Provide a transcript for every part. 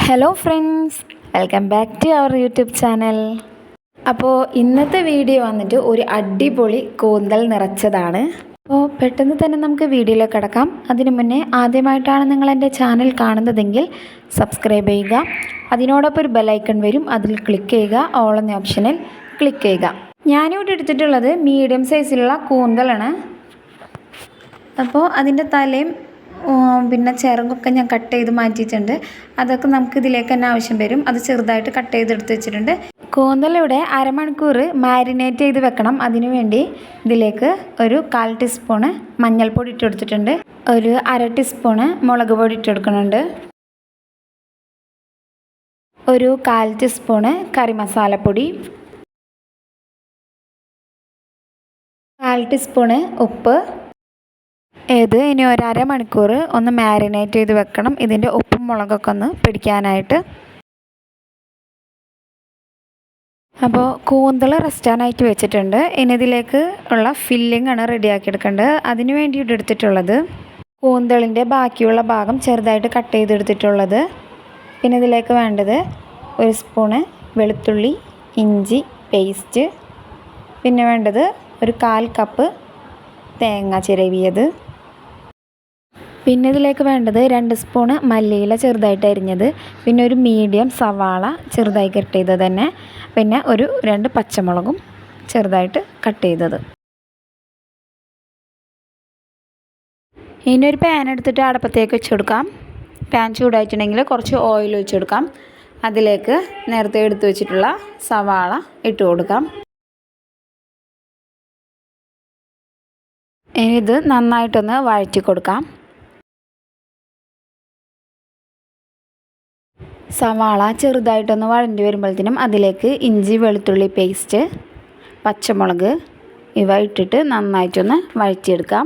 Hello friends, welcome back to our YouTube channel. അപ്പോൾ ഇന്നത്തെ video വന്നിട്ട് ഒരു അടിപൊളി കൂന്തൽ നിറച്ചതാണ്. അപ്പോൾ പെട്ടെന്ന് തന്നെ നമുക്ക് വീഡിയോയിലേക്ക് കിടക്കാം. അതിനു മുന്നേ ആദ്യമായിട്ടാണ് നിങ്ങൾ എൻ്റെ ചാനൽ കാണുന്നതെങ്കിൽ സബ്സ്ക്രൈബ് ചെയ്യുക. അതിനോടൊപ്പം ഒരു ബെല്ലൈക്കൺ വരും, അതിൽ ക്ലിക്ക് ചെയ്യുക. ഓൾ എന്ന ഓപ്ഷനിൽ ക്ലിക്ക് ചെയ്യുക. ഞാനിവിടെ എടുത്തിട്ടുള്ളത് മീഡിയം സൈസിലുള്ള കൂന്തലാണ്. അപ്പോൾ അതിൻ്റെ തലയും പിന്നെ ചിറകൊക്കെ ഞാൻ കട്ട് ചെയ്ത് മാറ്റിയിട്ടുണ്ട്. അതൊക്കെ നമുക്ക് ഇതിലേക്ക് തന്നെ ആവശ്യം വരും. അത് ചെറുതായിട്ട് കട്ട് ചെയ്തെടുത്ത് വെച്ചിട്ടുണ്ട്. കൂന്തലിവിടെ അരമണിക്കൂർ മാരിനേറ്റ് ചെയ്ത് വെക്കണം. അതിനു വേണ്ടി ഇതിലേക്ക് ഒരു 1/4 ടീസ്പൂണ് മഞ്ഞൾപ്പൊടി ഇട്ട് കൊടുത്തിട്ടുണ്ട്. ഒരു 1/2 ടീസ്പൂണ് മുളക് പൊടി ഇട്ട് കൊടുക്കുന്നുണ്ട്. ഒരു 1/4 ടീസ്പൂണ് കറി മസാലപ്പൊടി, 1/4 ടീസ്പൂണ് ഉപ്പ്. ഇനി ഒരു അരമണിക്കൂർ ഒന്ന് മാരിനേറ്റ് ചെയ്ത് വെക്കണം, ഇതിൻ്റെ ഉപ്പും മുളകൊക്കെ ഒന്ന് പിടിക്കാനായിട്ട്. അപ്പോൾ കൂന്തൽ റെസ്റ്റാനായിട്ട് വെച്ചിട്ടുണ്ട്. ഇനി ഇതിലേക്ക് ഉള്ള ഫില്ലിംഗ് ആണ് റെഡിയാക്കി എടുക്കേണ്ടത്. അതിന് വേണ്ടിയിട്ട് എടുത്തിട്ടുള്ളത് കൂന്തളിൻ്റെ ബാക്കിയുള്ള ഭാഗം ചെറുതായിട്ട് കട്ട് ചെയ്തെടുത്തിട്ടുള്ളത്. പിന്നെ ഇതിലേക്ക് വേണ്ടത് 1 സ്പൂണ് വെളുത്തുള്ളി ഇഞ്ചി പേസ്റ്റ്. പിന്നെ വേണ്ടത് ഒരു 1/4 കപ്പ് തേങ്ങ ചിരവിയത്. പിന്നെ ഇതിലേക്ക് വേണ്ടത് 2 സ്പൂണ് മല്ലിയില ചെറുതായിട്ട് അരിഞ്ഞത്. പിന്നെ ഒരു മീഡിയം സവാള ചെറുതായി കട്ട് ചെയ്തത് തന്നെ. പിന്നെ ഒരു 2 പച്ചമുളകും ചെറുതായിട്ട് കട്ട് ചെയ്തത്. ഇനി ഒരു പാൻ എടുത്തിട്ട് അടുപ്പത്തേക്ക് വെച്ച് കൊടുക്കാം. പാൻ ചൂടായിട്ടുണ്ടെങ്കിൽ കുറച്ച് ഓയിൽ ഒഴിച്ച് കൊടുക്കാം. അതിലേക്ക് നേരത്തെ എടുത്ത് വെച്ചിട്ടുള്ള സവാള ഇട്ട് കൊടുക്കാം. ഇനി ഇത് നന്നായിട്ടൊന്ന് വഴറ്റി കൊടുക്കാം. സവാള ചെറുതായിട്ടൊന്ന് വഴണ്ടി വരുമ്പോഴത്തേനും അതിലേക്ക് ഇഞ്ചി വെളുത്തുള്ളി പേസ്റ്റ്, പച്ചമുളക് ഇവ ഇട്ടിട്ട് നന്നായിട്ടൊന്ന് വഴറ്റിയെടുക്കാം.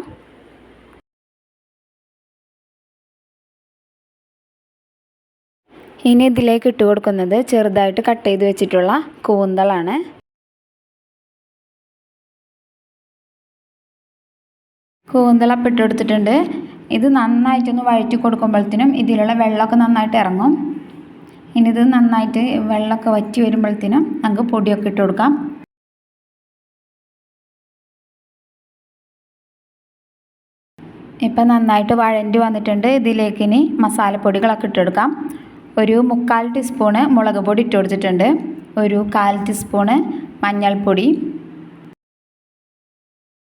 ഇനി ഇതിലേക്ക് ഇട്ട് കൊടുക്കുന്നത് ചെറുതായിട്ട് കട്ട് ചെയ്ത് വെച്ചിട്ടുള്ള കൂന്തളാണ്. കൂന്തളപ്പം ഇട്ട് കൊടുത്തിട്ടുണ്ട്. ഇത് നന്നായിട്ടൊന്ന് വഴറ്റി കൊടുക്കുമ്പോഴത്തേനും ഇതിലുള്ള വെള്ളമൊക്കെ നന്നായിട്ട് ഇറങ്ങും. ഇനി ഇത് നന്നായിട്ട് വെള്ളമൊക്കെ വറ്റി വരുമ്പോഴത്തേനും നമുക്ക് പൊടിയൊക്കെ ഇട്ട് കൊടുക്കാം. ഇപ്പം നന്നായിട്ട് വഴണ്ടി വന്നിട്ടുണ്ട്. ഇതിലേക്ക് ഇനി മസാലപ്പൊടികളൊക്കെ ഇട്ട് കൊടുക്കാം. ഒരു 1/4 ടീസ്പൂണ് മുളക് പൊടി ഇട്ട് കൊടുത്തിട്ടുണ്ട്. ഒരു 1/4 ടീസ്പൂണ് മഞ്ഞൾപ്പൊടി,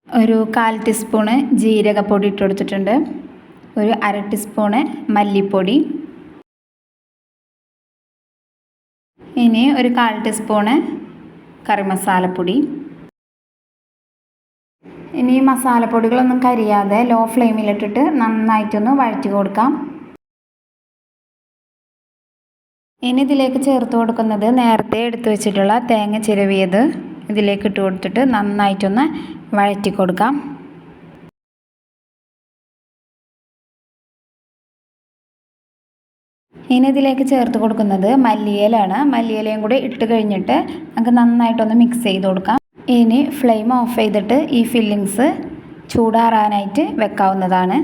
ഒരു 1/4 ടീസ്പൂണ് ജീരകപ്പൊടി ഇട്ട് കൊടുത്തിട്ടുണ്ട്. ഒരു 1/2 ടീസ്പൂണ് മല്ലിപ്പൊടി. ഇനി ഒരു 1/4 ടീസ്പൂണ് കറി മസാലപ്പൊടി. ഇനി ഈ മസാലപ്പൊടികളൊന്നും കരിയാതെ ലോ ഫ്ലെയിമിലിട്ടിട്ട് നന്നായിട്ടൊന്ന് വഴറ്റി കൊടുക്കാം. ഇനി ഇതിലേക്ക് ചേർത്ത് കൊടുക്കുന്നത് നേരത്തെ എടുത്തു വെച്ചിട്ടുള്ള തേങ്ങ ചിരവിയത് ഇതിലേക്ക് ഇട്ട് കൊടുത്തിട്ട് നന്നായിട്ടൊന്ന് വഴറ്റി കൊടുക്കാം. ഇനി ഇതിലേക്ക് ചേർത്ത് കൊടുക്കുന്നത് മല്ലിയിലയാണ്. മല്ലിയിലയും കൂടി ഇട്ട് കഴിഞ്ഞിട്ട് നമുക്ക് നന്നായിട്ടൊന്ന് മിക്സ് ചെയ്ത് കൊടുക്കാം. ഇനി ഫ്ലെയിം ഓഫ് ചെയ്തിട്ട് ഈ ഫില്ലിങ്സ് ചൂടാറാനായിട്ട് വെക്കാവുന്നതാണ്.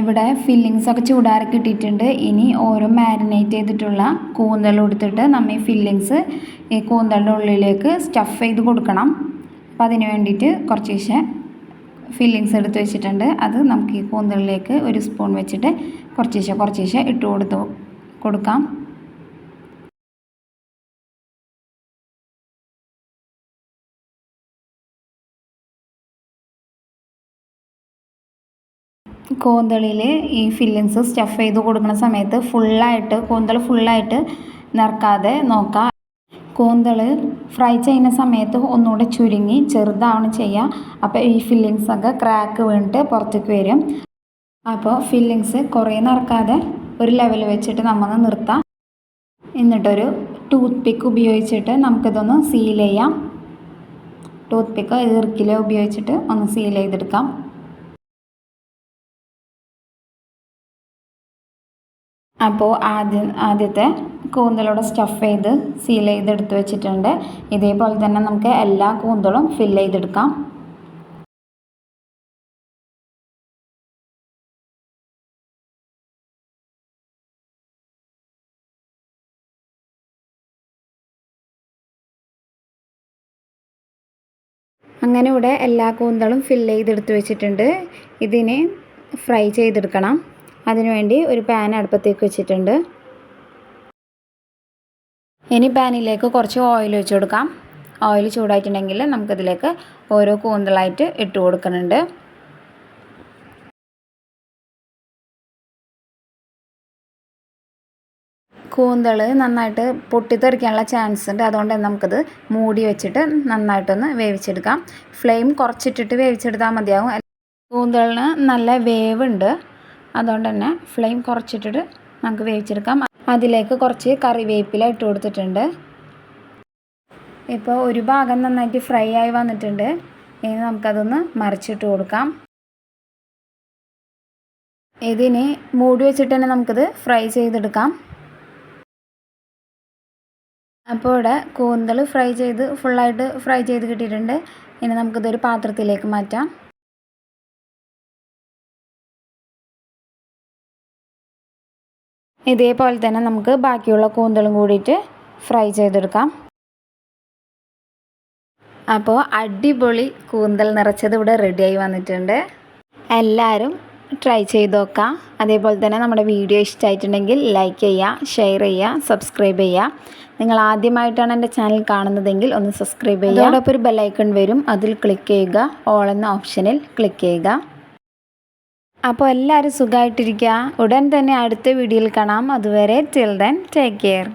ഇവിടെ ഫില്ലിങ്സൊക്കെ ചൂടാറി കിട്ടിയിട്ടുണ്ട്. ഇനി ഓരോ മാരിനേറ്റ് ചെയ്തിട്ടുള്ള കൂന്തൽ കൊടുത്തിട്ട് നമ്മൾ ഈ ഫില്ലിങ്സ് ഈ കൂന്തലിൻ്റെ ഉള്ളിലേക്ക് സ്റ്റഫ് ചെയ്ത് കൊടുക്കണം. അപ്പോൾ അതിന് വേണ്ടിയിട്ട് കുറച്ച് ഫില്ലിങ്സ് എടുത്ത് വെച്ചിട്ടുണ്ട്. അത് നമുക്ക് ഈ കൂന്തലിലേക്ക് 1 സ്പൂൺ വെച്ചിട്ട് കുറച്ച് ഇട്ട് കൊടുക്കാം. കൂന്തളിൽ ഈ ഫില്ലിങ്സ് സ്റ്റഫ് ചെയ്ത് കൊടുക്കുന്ന സമയത്ത് കൂന്തൽ ഫുള്ളായിട്ട് നിറക്കാതെ നോക്കാം. കൂന്തൽ ഫ്രൈ ചെയ്യുന്ന സമയത്ത് ഒന്നുകൂടെ ചുരുങ്ങി ചെറുതാണ് ചെയ്യുക. അപ്പോൾ ഈ ഫില്ലിങ്സൊക്കെ ക്രാക്ക് വീണിട്ട് പുറത്തേക്ക് വരും. അപ്പോൾ ഫില്ലിങ്സ് കുറേ നിറക്കാതെ ഒരു ലെവൽ വെച്ചിട്ട് നമ്മൾ നിർത്താം. എന്നിട്ടൊരു ടൂത്ത് പിക്ക് ഉപയോഗിച്ചിട്ട് നമുക്കിതൊന്ന് സീൽ ചെയ്യാം. ടൂത്ത് പിക്ക് ഇറുക്കിൽ ഉപയോഗിച്ചിട്ട് ഒന്ന് സീൽ ചെയ്തെടുക്കാം. അപ്പോൾ ആദ്യത്തെ കൂന്തലോടെ സ്റ്റഫ് ചെയ്ത് സീൽ ചെയ്തെടുത്ത് വെച്ചിട്ടുണ്ട്. ഇതേപോലെ തന്നെ നമുക്ക് എല്ലാ കൂന്തളും ഫില്ല് ചെയ്തെടുക്കാം. അങ്ങനെ ഇവിടെ എല്ലാ കൂന്തളും ഫില്ല് ചെയ്തെടുത്ത് വെച്ചിട്ടുണ്ട്. ഇതിനെ ഫ്രൈ ചെയ്തെടുക്കണം. അതിനുവേണ്ടി ഒരു പാൻ അടുപ്പത്തേക്ക് വെച്ചിട്ടുണ്ട്. ഇനി പാനിലേക്ക് കുറച്ച് ഓയിൽ ഒഴിച്ച് കൊടുക്കാം. ഓയിൽ ചൂടായിട്ടുണ്ടെങ്കിൽ നമുക്കതിലേക്ക് ഓരോ കൂന്തളായിട്ട് ഇട്ട് കൊടുക്കുന്നുണ്ട്. കൂന്തൾ നന്നായിട്ട് പൊട്ടിത്തെറിക്കാനുള്ള ചാൻസ് ഉണ്ട്. അതുകൊണ്ട് നമുക്കത് മൂടി വെച്ചിട്ട് നന്നായിട്ടൊന്ന് വേവിച്ചെടുക്കാം. ഫ്ലെയിം കുറച്ചിട്ടിട്ട് വേവിച്ചെടുത്താൽ മതിയാകും. കൂന്തളിന് നല്ല വേവുണ്ട്. അതുകൊണ്ട് തന്നെ ഫ്ലെയിം കുറച്ചിട്ടിട്ട് നമുക്ക് വേവിച്ചെടുക്കാം. അതിലേക്ക് കുറച്ച് കറിവേപ്പില ഇട്ട് കൊടുത്തിട്ടുണ്ട്. ഇപ്പോൾ ഒരു ഭാഗം നന്നായിട്ട് ഫ്രൈ ആയി വന്നിട്ടുണ്ട്. ഇനി നമുക്കതൊന്ന് മറിച്ചിട്ട് കൊടുക്കാം. ഇതിന് മൂടി വെച്ചിട്ട് തന്നെ നമുക്കത് ഫ്രൈ ചെയ്തെടുക്കാം. അപ്പോൾ ഇവിടെ കൂന്തൽ ഫുള്ളായിട്ട് ഫ്രൈ ചെയ്ത് കിട്ടിയിട്ടുണ്ട്. ഇനി നമുക്കിതൊരു പാത്രത്തിലേക്ക് മാറ്റാം. ഇതേപോലെ തന്നെ നമുക്ക് ബാക്കിയുള്ള കൂന്തലും കൂടിയിട്ട് ഫ്രൈ ചെയ്തെടുക്കാം. അപ്പോൾ അടിപൊളി കൂന്തൽ നിറച്ചത് ഇവിടെ റെഡിയായി വന്നിട്ടുണ്ട്. എല്ലാവരും ട്രൈ ചെയ്ത് നോക്കാം. അതേപോലെ തന്നെ നമ്മുടെ വീഡിയോ ഇഷ്ടമായിട്ടുണ്ടെങ്കിൽ ലൈക്ക് ചെയ്യുക, ഷെയർ ചെയ്യുക, സബ്സ്ക്രൈബ് ചെയ്യുക. നിങ്ങൾ ആദ്യമായിട്ടാണ് എൻ്റെ ചാനൽ കാണുന്നതെങ്കിൽ ഒന്ന് സബ്സ്ക്രൈബ് ചെയ്യുക. അതോടൊപ്പം ഒരു ബെല്ലൈക്കൺ വരും, അതിൽ ക്ലിക്ക് ചെയ്യുക. ഓൾ എന്ന ഓപ്ഷനിൽ ക്ലിക്ക് ചെയ്യുക. അപ്പോൾ എല്ലാവരും സുഖമായിട്ടിരിക്കുക. ഉടൻ തന്നെ അടുത്ത വീഡിയോയിൽ കാണാം. അതുവരെ ടിൽ ദെൻ ടേക്ക് കെയർ.